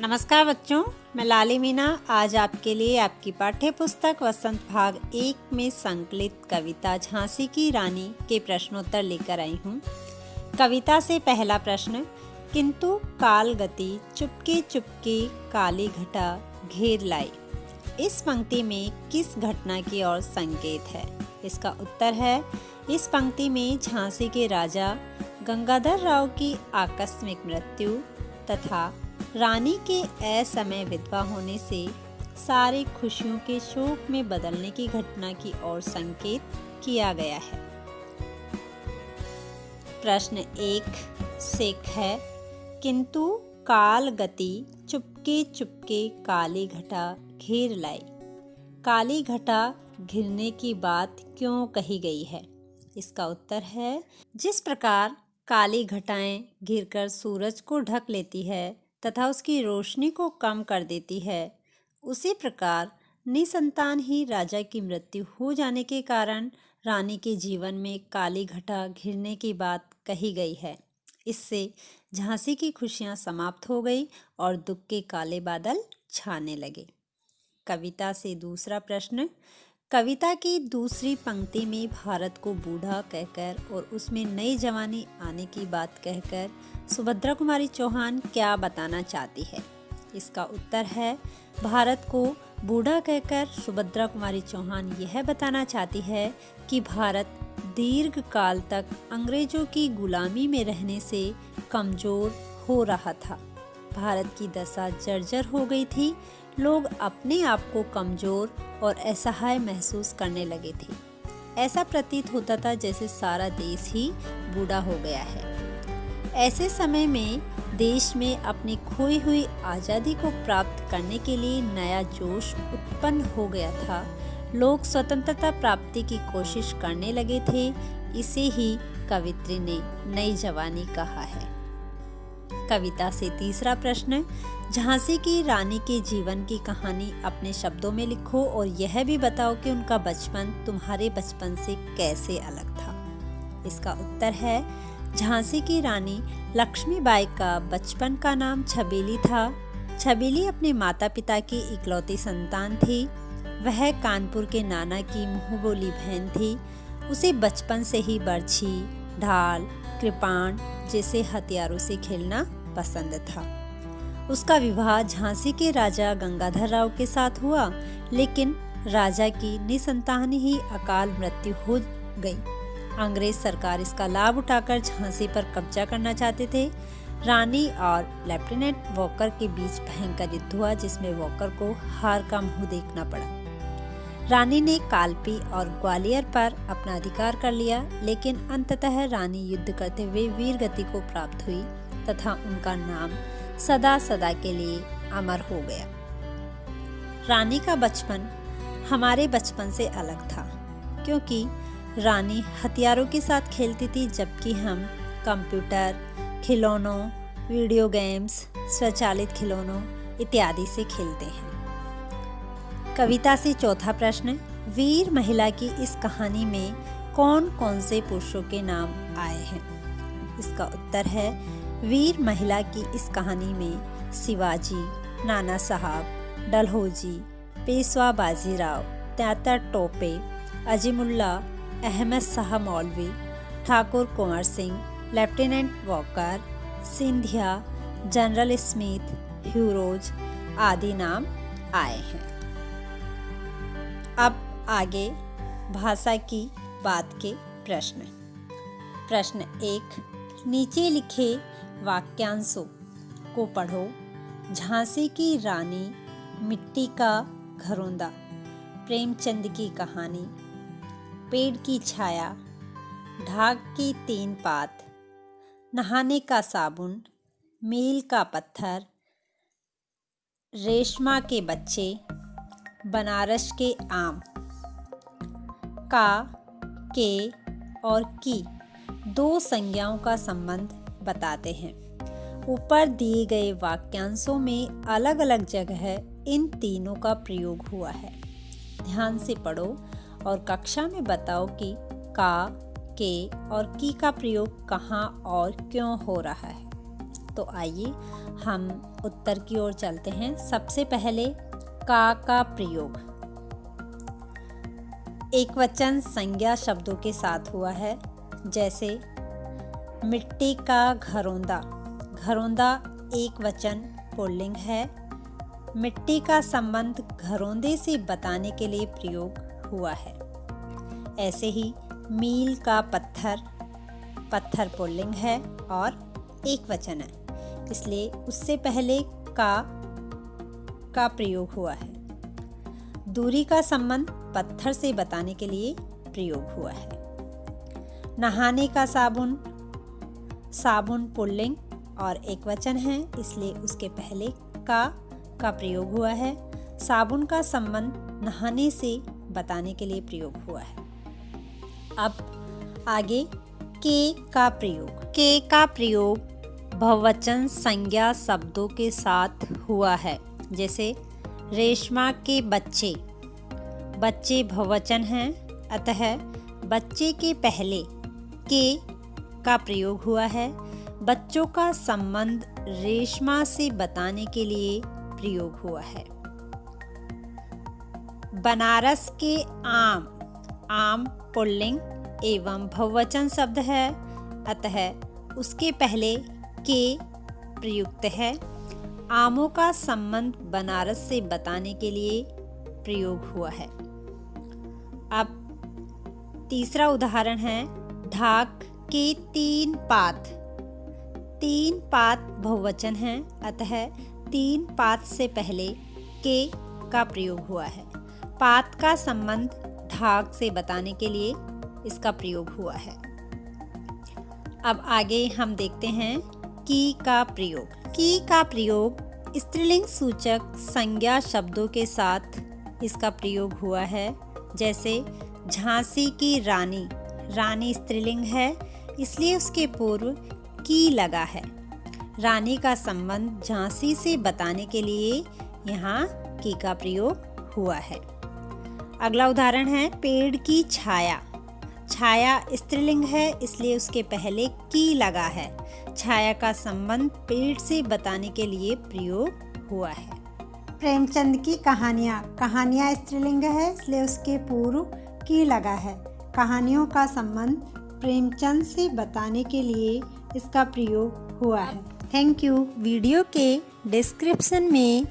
नमस्कार बच्चों, मैं लाली मीना आज आपके लिए आपकी पाठ्य पुस्तक वसंत भाग 1 में संकलित कविता झांसी की रानी के प्रश्नोत्तर लेकर आई हूँ। कविता से पहला प्रश्न, किंतु काल गति चुपके चुपके काली घटा घेर लाई। इस पंक्ति में किस घटना की ओर संकेत है? इसका उत्तर है, इस पंक्ति में झांसी के राजा गंगाधर राव की आकस्मिक मृत्यु तथा रानी के असमय विधवा होने से सारी खुशियों के शोक में बदलने की घटना की ओर संकेत किया गया है। प्रश्न 1 सेक है, किंतु काल गति चुपके चुपके काली घटा घेर लाई। काली घटा घिरने की बात क्यों कही गई है? इसका उत्तर है, जिस प्रकार काली घटाएं घिरकर सूरज को ढक लेती है तथा उसकी रोशनी को कम कर देती है, उसी प्रकार निसंतान ही राजा की मृत्यु हो जाने के कारण रानी के जीवन में काली घटा घिरने की बात कही गई है। इससे झांसी की खुशियां समाप्त हो गई और दुख के काले बादल छाने लगे। कविता से दूसरा प्रश्न, कविता की दूसरी पंक्ति में भारत को बूढ़ा कहकर और उसमें नई जवानी आने की बात कहकर सुभद्रा कुमारी चौहान क्या बताना चाहती है? इसका उत्तर है, भारत को बूढ़ा कहकर सुभद्रा कुमारी चौहान यह बताना चाहती है कि भारत दीर्घ काल तक अंग्रेजों की गुलामी में रहने से कमजोर हो रहा था। भारत की दशा जर्जर हो गई थी। लोग अपने आप को कमजोर और असहाय महसूस करने लगे थे। ऐसा प्रतीत होता था जैसे सारा देश ही बूढ़ा हो गया है। ऐसे समय में देश में अपनी खोई हुई आज़ादी को प्राप्त करने के लिए नया जोश उत्पन्न हो गया था। लोग स्वतंत्रता प्राप्ति की कोशिश करने लगे थे। इसे ही कवित्री ने नई जवानी कहा है। कविता से तीसरा प्रश्न, झांसी की रानी के जीवन की कहानी अपने शब्दों में लिखो और यह भी बताओ कि उनका बचपन तुम्हारे बचपन से कैसे अलग था। इसका उत्तर है, झांसी की रानी लक्ष्मीबाई का बचपन का नाम छबीली था। छबीली अपने माता पिता की इकलौती संतान थी। वह कानपुर के नाना की मुंहबोली बहन थी। उसे बचपन से ही बर्छी, ढाल, कृपाण जैसे हथियारों से खेलना पसंद था। उसका विवाह झांसी के राजा गंगाधर राव के साथ हुआ, लेकिन राजा की निसंतान ही अकाल मृत्यु हो गई। अंग्रेज सरकार इसका लाभ उठाकर झांसी पर कब्जा करना चाहते थे। रानी और लेफ्टिनेंट वॉकर के बीच भयंकर युद्ध हुआ, जिसमें वॉकर को हार का मुंह देखना पड़ा। रानी ने कालपी और ग्वालियर पर अपना अधिकार कर लिया, लेकिन अंततः रानी युद्ध करते हुए वीर गति को प्राप्त हुई तथा उनका नाम सदा सदा के लिए अमर हो गया। रानी का बचपन हमारे बचपन से अलग था, क्योंकि रानी हथियारों के साथ खेलती थी, जबकि हम कंप्यूटर, खिलौनों, वीडियो गेम्स, स्वचालित खिलौनों इत्यादि से खेलते हैं। कविता से चौथा प्रश्न, वीर महिला की इस कहानी में कौन कौन से पुरुषों के नाम आए हैं? इसका उत्तर है, वीर महिला की इस कहानी में शिवाजी, नाना साहब, Dalhousie, Peshwa Bajirao, त्यातर Tope, Azimullah, Ahmad Shah Maulvi, Thakur Kunwar Singh, lieutenant Walker, Scindia, general Smith, Hugh Rose आदि नाम आए हैं। अब आगे भाषा की बात के प्रश्न। प्रश्न 1, नीचे लिखे वाक्यांशों को पढ़ो। झांसी की रानी, मिट्टी का घरौंदा, प्रेमचंद की कहानी, पेड़ की छाया, ढाक की 3 पात, नहाने का साबुन, मील का पत्थर, रेशमा के बच्चे, बनारस के आम। का, के और की 2 संज्ञाओं का संबंध बताते हैं। ऊपर दिए गए वाक्यांशों में अलग अलग जगह इन तीनों का प्रयोग हुआ है। ध्यान से पढ़ो और कक्षा में बताओ कि का, के और की का प्रयोग कहाँ और क्यों हो रहा है। तो आइए हम उत्तर की ओर चलते हैं। सबसे पहले का प्रयोग एकवचन संज्ञा शब्दों के साथ हुआ है, जैसे मिट्टी का घरौंदा। घरौंदा एकवचन पुल्लिंग है। मिट्टी का संबंध घरौंदे से बताने के लिए प्रयोग हुआ है। ऐसे ही मील का पत्थर, पत्थर पुल्लिंग है और एकवचन है, इसलिए उससे पहले का प्रयोग हुआ है। दूरी का संबंध पत्थर से बताने के लिए प्रयोग हुआ है। नहाने का साबुन, साबुन पुल्लिंग और एकवचन है, इसलिए उसके पहले का प्रयोग हुआ है। साबुन का संबंध नहाने से बताने के लिए प्रयोग हुआ है। अब आगे के का प्रयोग। के का प्रयोग बहुवचन संज्ञा शब्दों के साथ हुआ है, जैसे रेशमा के बच्चे। बच्चे बहुवचन हैं, अतः बच्चे के पहले के का प्रयोग हुआ है। बच्चों का संबंध रेशमा से बताने के लिए प्रयोग हुआ है। बनारस के आम, आम पुल्लिंग एवं बहुवचन शब्द है, अतः उसके पहले के प्रयुक्त है। आमों का संबंध बनारस से बताने के लिए प्रयोग हुआ है। अब तीसरा उदाहरण है ढाक के तीन पात। तीन पात बहुवचन है, अतः तीन पात से पहले के का प्रयोग हुआ है। पात का संबंध ढाक से बताने के लिए इसका प्रयोग हुआ है। अब आगे हम देखते हैं की का प्रयोग। की का प्रयोग स्त्रीलिंग सूचक संज्ञा शब्दों के साथ इसका प्रयोग हुआ है, जैसे झांसी की रानी। रानी स्त्रीलिंग है, इसलिए उसके पूर्व की लगा है। रानी का संबंध झांसी से बताने के लिए यहाँ की का प्रयोग हुआ है। अगला उदाहरण है पेड़ की छाया। छाया स्त्रीलिंग है, इसलिए उसके पहले की लगा है। छाया का संबंध पेड़ से बताने के लिए प्रयोग हुआ है। प्रेमचंद की कहानियाँ। कहानियाँ स्त्रीलिंग है, इसलिए उसके पूर्व की लगा है। कहानियों का संबंध प्रेमचंद से बताने के लिए इसका प्रयोग हुआ है। Thank you. वीडियो के डिस्क्रिप्शन में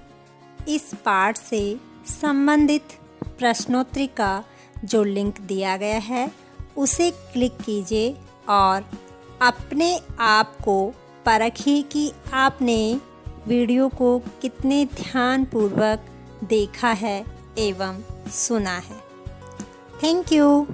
इस पाठ से संबंधित प्रश्नोत्तरी का जो लिंक दिया गया है उसे क्लिक कीजिए और अपने आप को परखिए कि आपने वीडियो को कितने ध्यानपूर्वक देखा है एवं सुना है। Thank you.